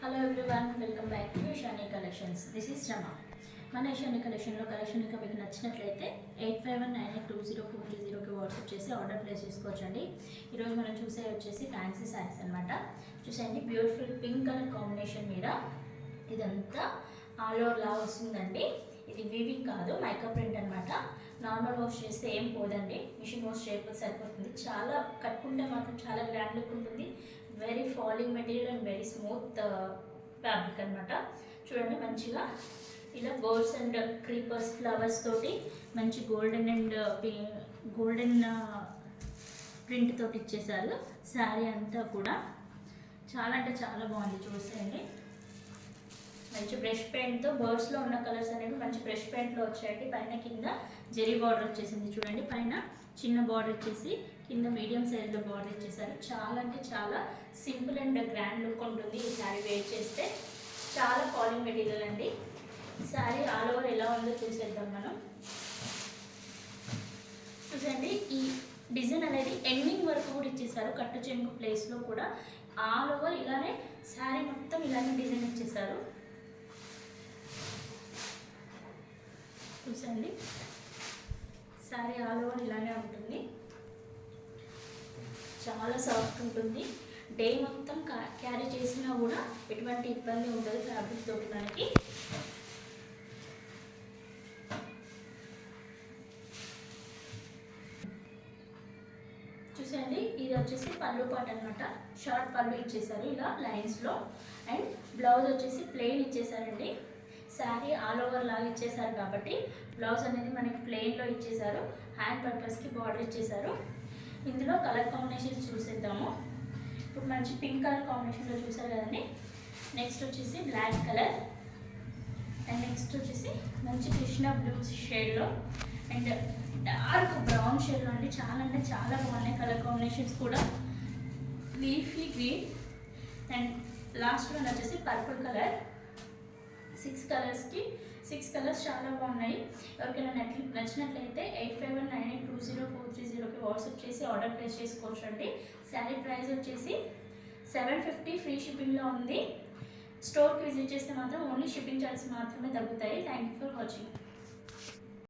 Hello everyone, welcome back to Shani collections. This is Rama. మన షానీ కలెక్షన్లో collection ఇంకా మీకు నచ్చినట్లయితే 8519204330కి వాట్సాప్ చేసి ఆర్డర్ ప్లేస్ చేసుకోవచ్చండి. ఈరోజు మనం చూసే వచ్చేసి ఫ్యాన్సీ శారీస్ అనమాట. చూసేయండి, బ్యూటిఫుల్ పింక్ కలర్ కాంబినేషన్ మీద ఇదంతా ఆల్ ఓవర్ లా వస్తుందండి. ఇది వీవింగ్ కాదు, మైకా ప్రింట్ అనమాట. నార్మల్ వాష్ చేస్తే ఏం పోదండి, మిషన్ వాష్ చేయకపోతే సరిపోతుంది. చాలా కట్టుకుంటే మాత్రం చాలా గ్రాండ్ లుక్ ఉంటుంది. Very falling material and very smooth fabric అనమాట. చూడండి, మంచిగా ఇలా బర్డ్స్ అండ్ క్రీపర్స్ ఫ్లవర్స్ తోటి మంచి గోల్డెన్ ప్రింట్ తోటి ఇచ్చేసారు. శారీ అంతా కూడా చాలా అంటే చాలా బాగుంది. చూసేయండి, మంచి బ్రష్ పెయింట్తో బర్డ్స్లో ఉన్న కలర్స్ అనేవి మంచి బ్రష్ పెయింట్లో వచ్చాయండి. పైన కింద జెరీ బార్డర్ వచ్చేసింది. చూడండి, పైన చిన్న బార్డర్ వచ్చేసి కింద మీడియం సైజ్లో బార్డర్ ఇచ్చేసారు. చాలా అంటే చాలా సింపుల్ అండ్ గ్రాండ్ లుక్ ఉంటుంది ఈ శారీ వేర్ చేస్తే. చాలా ఫాలింగ్ మెటీరియల్ అండి. శారీ ఆల్ ఓవర్ ఎలా ఉందో చూసేద్దాం మనం. చూసండి, ఈ డిజైన్ అనేది ఎండింగ్ వరకు కూడా ఇచ్చేసారు. కట్టు చెంగు ప్లేస్లో కూడా ఆల్ ఓవర్ ఇలానే శారీ మొత్తం ఇలానే డిజైన్ ఇచ్చేసారు. చూసండి, శారీ ఆల్ ఓవర్ ఇలానే ఉంటుంది. చాలా సాఫ్ట్ ఉంటుంది. డే మొత్తం క్యారీ చేసినా కూడా ఎటువంటి ఇబ్బంది ఉండదు ఫ్యాబ్రిక్ తోటి మనకి. చూసండి, ఇది వచ్చేసి పళ్ళు పాట అనమాట. షార్ట్ పళ్ళు ఇచ్చేసారు ఇలా లైన్స్లో. అండ్ బ్లౌజ్ వచ్చేసి ప్లెయిన్ ఇచ్చేసారండి. శారీ ఆల్ ఓవర్ లాగా ఇచ్చేసారు కాబట్టి బ్లౌజ్ అనేది మనకి ప్లెయిన్లో ఇచ్చేసారు. హ్యాండ్ పర్పస్కి బార్డర్ ఇచ్చేసారు. ఇందులో కలర్ కాంబినేషన్స్ చూసేద్దాము. ఇప్పుడు మంచి పింక్ కలర్ కాంబినేషన్లో చూసారు కదండి. నెక్స్ట్ వచ్చేసి బ్లాక్ కలర్, అండ్ నెక్స్ట్ వచ్చేసి మంచి కృష్ణ బ్లూ షేడ్లో అండ్ డార్క్ బ్రౌన్ షేడ్లో అండి. చాలా అంటే చాలా బాగున్నాయి కలర్ కాంబినేషన్స్ కూడా. Leafy green and last one వచ్చేసి పర్పుల్ కలర్. 6 కలర్స్ చాలా బాగున్నాయి. ఎవరికైనా నచ్చినట్లయితే 8519204330కి వాట్సాప్ చేసి ఆర్డర్ ప్లేస్ చేసుకోవచ్చు అండి. శారీ ప్రైస్ వచ్చేసి 750, ఫ్రీ షిప్పింగ్లో ఉంది. స్టోర్కి విజిట్ చేస్తే మాత్రం ఓన్లీ షిప్పింగ్ ఛార్జెస్ మాత్రమే తగ్గుతాయి. Thank you for watching.